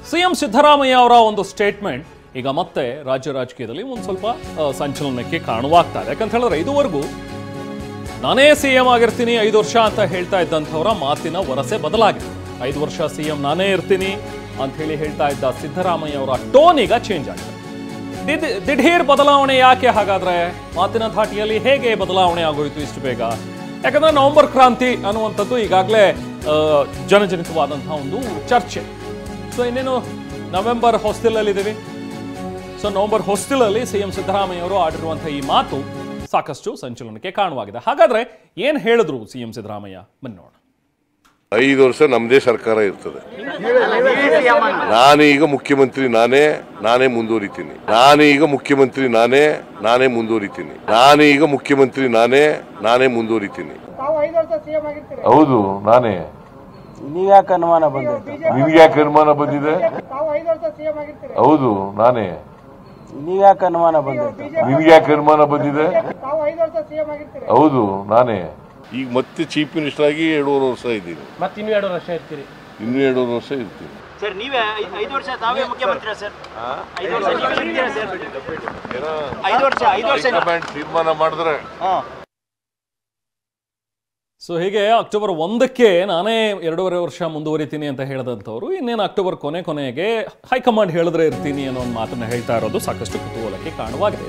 CM Siddaramaiah ಅವರ ಒಂದು statement ಈಗ ಮತ್ತೆ ರಾಜ್ಯ ರಾಜಕೀಯದಲ್ಲಿ ಒಂದು ಸ್ವಲ್ಪ ಸಂಚಲನಕ್ಕೆ ಕಾರಣವಾಗ್ತಾ ಇದೆ. ಯಾಕಂತ ಹೇಳಿದ್ರೆ ಇದುವರೆಗೂ ನಾನೇ ಸಿಎಂ ಆಗಿರ್ತೀನಿ 5 ವರ್ಷ ಅಂತ ಹೇಳ್ತಾ ಇದ್ದಂಥವರ ಮಾತಿನ ವರಸೆ ಬದಲಾಗಿದೆ. 5 ವರ್ಷ ಸಿಎಂ ನಾನೇ ಇರ್ತೀನಿ ಅಂತ ಹೇಳ್ತಾ ಇದ್ದ ಸಿದ್ದರಾಮಯ್ಯ ಅವರ ಟೋನ್ ಈಗ ಚೇಂಜ್ ಆಗಿದೆ. ದಿಢೀರ್ ಬದಲಾವಣೆ ಯಾಕೆ ಹಾಗಾದ್ರೆ? ಮಾತಿನ ಧಾಟಿಯಲ್ಲಿ ಹೇಗೆ ಬದಲಾವಣೆ ಆಗೋಯ್ತು ಇಷ್ಟು ಬೇಗ? ಯಾಕಂದ್ರೆ ನವೆಂಬರ್ ಕ್ರಾಂತಿ ಅನ್ನುವಂಥದ್ದು ಈಗಾಗಲೇ ಜನಜನಿತವಾದಂತಹ ಒಂದು ಚರ್ಚೆ. ಸೊ ಇನ್ನೇನು ನವೆಂಬರ್ ಹೊಸ್ತಿಲಲ್ಲಿದ್ದೀವಿ. ಸೊ ನವೆಂಬರ್ ಹೊಸ್ತಿಲಲ್ಲಿ ಸಿಎಂ ಸಿದ್ದರಾಮಯ್ಯ ಅವರು ಆಡಿರುವಂತಹ ಈ ಮಾತು ಸಾಕಷ್ಟು ಸಂಚಲನಕ್ಕೆ ಕಾರಣವಾಗಿದೆ. ಹಾಗಾದ್ರೆ ಏನ್ ಹೇಳಿದ್ರು ಸಿಎಂ ಸಿದ್ದರಾಮಯ್ಯ? ಬನ್ನಿ ನೋಡೋಣ. 5 ವರ್ಷ ನಮ್ಮದೇ ಸರ್ಕಾರ ಇರ್ತದೆ. ನಾನೀಗ ಮುಖ್ಯಮಂತ್ರಿ ನಾನೇ ಮುಂದುವರಿತೀನಿ. ನಾನೀಗ ಮುಖ್ಯಮಂತ್ರಿ ನಾನೇ ಮುಂದುವರಿತೀನಿ. ನಾನೀಗ ಮುಖ್ಯಮಂತ್ರಿ ನಾನೇ ಮುಂದುವರಿತೀನಿ. ಹೌದು ನಾನೇ. ನೀವ್ಯಾಕೆ ಅನುಮಾನ ಬಂದಿದೆ? ನಿಮ್ಗ್ಯಾಕೆ ಅನುಮಾನ ಬಂದಿದೆ? ಹೌದು ನಾನೇ. ನೀವ್ಯಾಕೆ ಅನುಮಾನ ಬಂದಿದೆ? ನಿಮ್ಗ್ಯಾಕೆ ಅನುಮಾನ ಬಂದಿದೆ? ಹೌದು ನಾನೇ. ಈಗ ಮತ್ತೆ ಚೀಫ್ ಮಿನಿಸ್ಟರ್ ಆಗಿ 2.5 ವರ್ಷ ಇದ್ದೀನಿ. ಮತ್ತೆ ಇನ್ನೂ 2 ವರ್ಷ ಇರ್ತೀರಿ? ಇನ್ನೂ 2.5 ವರ್ಷ ಇರ್ತೀನಿ. ಸರ್ ನೀವೇ 5 ವರ್ಷ ತಾವೇ ಮುಖ್ಯಮಂತ್ರಿ ಸರ್? 5 ವರ್ಷ ನೀವೇ ಇರ್ತೀರಾ ಸರ್? 5 ವರ್ಷ ತೀರ್ಮಾನ ಮಾಡಿದ್ರೆ. ಸೊ ಹೀಗೆ ಅಕ್ಟೋಬರ್ 1ಕ್ಕೆ ನಾನೇ 2.5 ವರ್ಷ ಮುಂದುವರಿತೀನಿ ಅಂತ ಹೇಳಿದಂಥವ್ರು ಇನ್ನೇನು ಅಕ್ಟೋಬರ್ ಕೊನೆಗೆ ಹೈಕಮಾಂಡ್ ಹೇಳಿದ್ರೆ ಇರ್ತೀನಿ ಅನ್ನೋ ಒಂದು ಮಾತನ್ನ ಹೇಳ್ತಾ ಇರೋದು ಸಾಕಷ್ಟು ಕುತೂಹಲಕ್ಕೆ ಕಾರಣವಾಗಿದೆ.